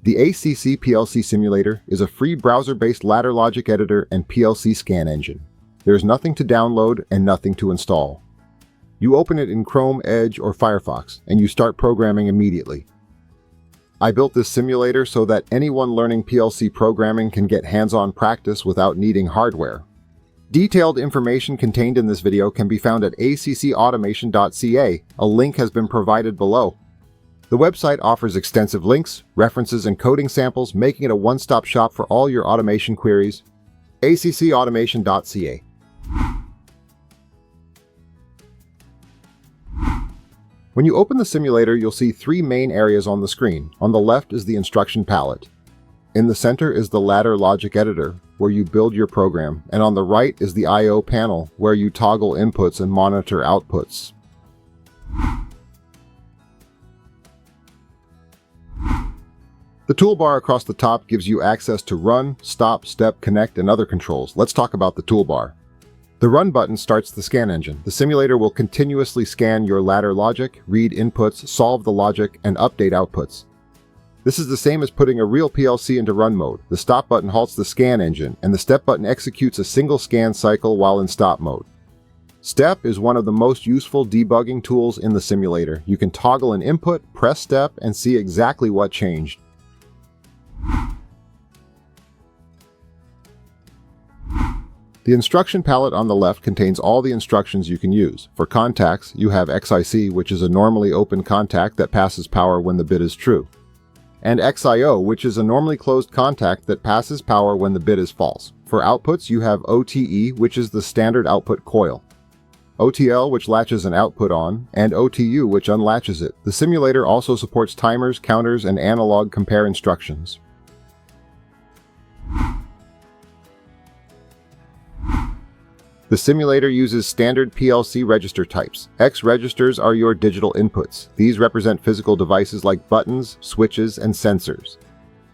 The ACC PLC Simulator is a free browser-based ladder logic editor and PLC scan engine. There's nothing to download and nothing to install. You open it in Chrome, Edge, or Firefox, and you start programming immediately. I built this simulator so that anyone learning PLC programming can get hands-on practice without needing hardware. Detailed information contained in this video can be found at accautomation.ca. A link has been provided below. The website offers extensive links, references, and coding samples, making it a one-stop shop for all your automation queries. accautomation.ca. When you open the simulator, you'll see three main areas on the screen. On the left is the instruction palette. In the center is the ladder logic editor, where you build your program, and on the right is the I/O panel, where you toggle inputs and monitor outputs. The toolbar across the top gives you access to run, stop, step, connect, and other controls. Let's talk about the toolbar. The run button starts the scan engine. The simulator will continuously scan your ladder logic, read inputs, solve the logic, and update outputs. This is the same as putting a real PLC into run mode. The stop button halts the scan engine, and the step button executes a single scan cycle while in stop mode. Step is one of the most useful debugging tools in the simulator. You can toggle an input, press step, and see exactly what changed. The instruction palette on the left contains all the instructions you can use. For contacts, you have XIC, which is a normally open contact that passes power when the bit is true, and XIO, which is a normally closed contact that passes power when the bit is false. For outputs, you have OTE, which is the standard output coil, OTL, which latches an output on, and OTU, which unlatches it. The simulator also supports timers, counters, and analog compare instructions. The simulator uses standard PLC register types. X registers are your digital inputs. These represent physical devices like buttons, switches, and sensors.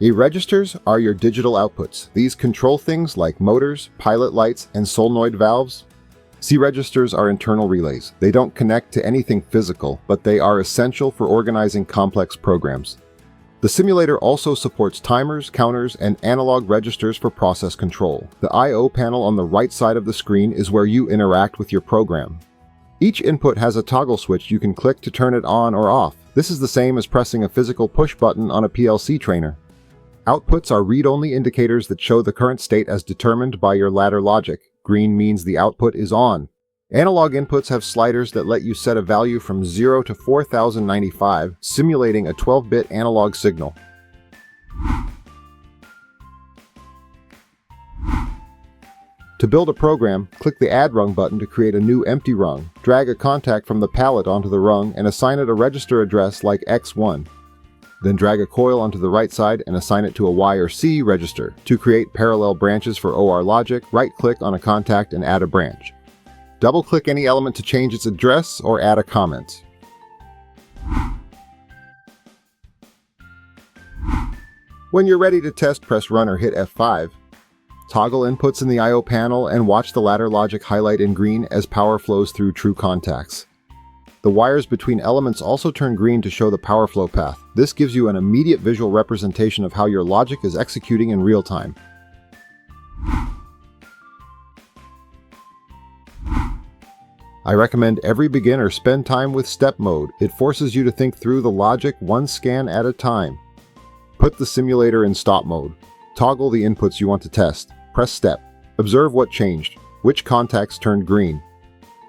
E registers are your digital outputs. These control things like motors, pilot lights, and solenoid valves. C registers are internal relays. They don't connect to anything physical, but they are essential for organizing complex programs. The simulator also supports timers, counters, and analog registers for process control. The I/O panel on the right side of the screen is where you interact with your program. Each input has a toggle switch you can click to turn it on or off. This is the same as pressing a physical push button on a PLC trainer. Outputs are read-only indicators that show the current state as determined by your ladder logic. Green means the output is on. Analog inputs have sliders that let you set a value from 0 to 4095, simulating a 12-bit analog signal. To build a program, click the Add Rung button to create a new empty rung. Drag a contact from the palette onto the rung and assign it a register address like X1. Then drag a coil onto the right side and assign it to a Y or C register. To create parallel branches for OR logic, right-click on a contact and add a branch. Double-click any element to change its address or add a comment. When you're ready to test, press Run or hit F5. Toggle inputs in the I/O panel and watch the ladder logic highlight in green as power flows through true contacts. The wires between elements also turn green to show the power flow path. This gives you an immediate visual representation of how your logic is executing in real time. I recommend every beginner spend time with step mode. It forces you to think through the logic one scan at a time. Put the simulator in stop mode. Toggle the inputs you want to test. Press step. Observe what changed. Which contacts turned green?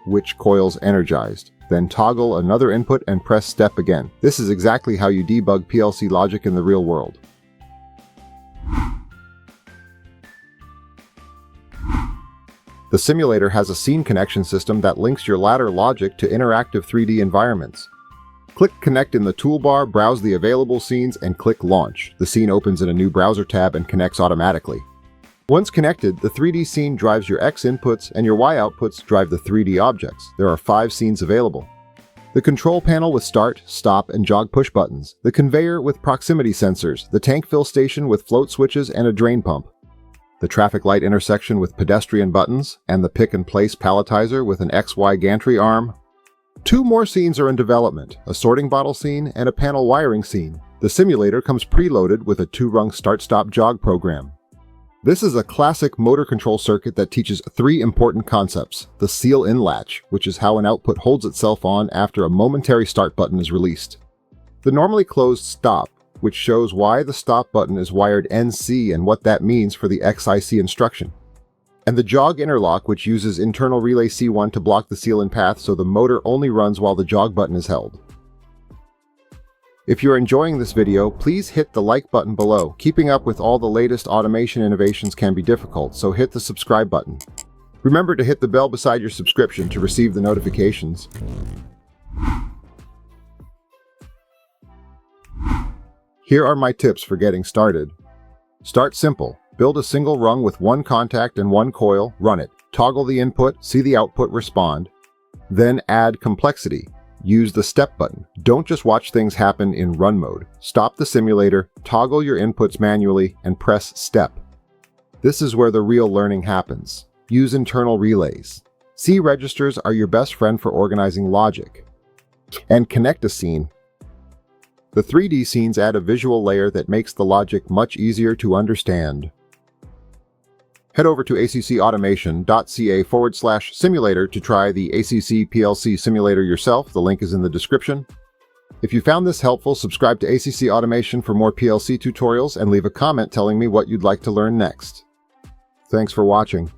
Which coils energized? Then toggle another input and press step again. This is exactly how you debug PLC logic in the real world. The simulator has a scene connection system that links your ladder logic to interactive 3D environments. Click Connect in the toolbar, browse the available scenes, and click Launch. The scene opens in a new browser tab and connects automatically. Once connected, the 3D scene drives your X inputs and your Y outputs drive the 3D objects. There are 5 scenes available. The control panel with start, stop, and jog push buttons. The conveyor with proximity sensors. The tank fill station with float switches and a drain pump. The traffic light intersection with pedestrian buttons, and the pick-and-place palletizer with an XY gantry arm. 2 more scenes are in development, a sorting bottle scene and a panel wiring scene. The simulator comes preloaded with a 2-rung start-stop jog program. This is a classic motor control circuit that teaches 3 important concepts: the seal-in latch, which is how an output holds itself on after a momentary start button is released; the normally closed stop, which shows why the stop button is wired NC and what that means for the XIC instruction; and the jog interlock, which uses internal relay C1 to block the seal-in path so the motor only runs while the jog button is held. If you're enjoying this video, please hit the like button below. Keeping up with all the latest automation innovations can be difficult, so hit the subscribe button. Remember to hit the bell beside your subscription to receive the notifications. Here are my tips for getting started. Start simple. Build a single rung with 1 contact and 1 coil, run it. Toggle the input, see the output respond. Then add complexity. Use the step button. Don't just watch things happen in run mode. Stop the simulator, toggle your inputs manually, and press step. This is where the real learning happens. Use internal relays. C registers are your best friend for organizing logic. And connect a scene. The 3D scenes add a visual layer that makes the logic much easier to understand. Head over to accautomation.ca/simulator to try the ACC PLC Simulator yourself. The link is in the description. If you found this helpful, subscribe to ACC Automation for more PLC tutorials and leave a comment telling me what you'd like to learn next. Thanks for watching.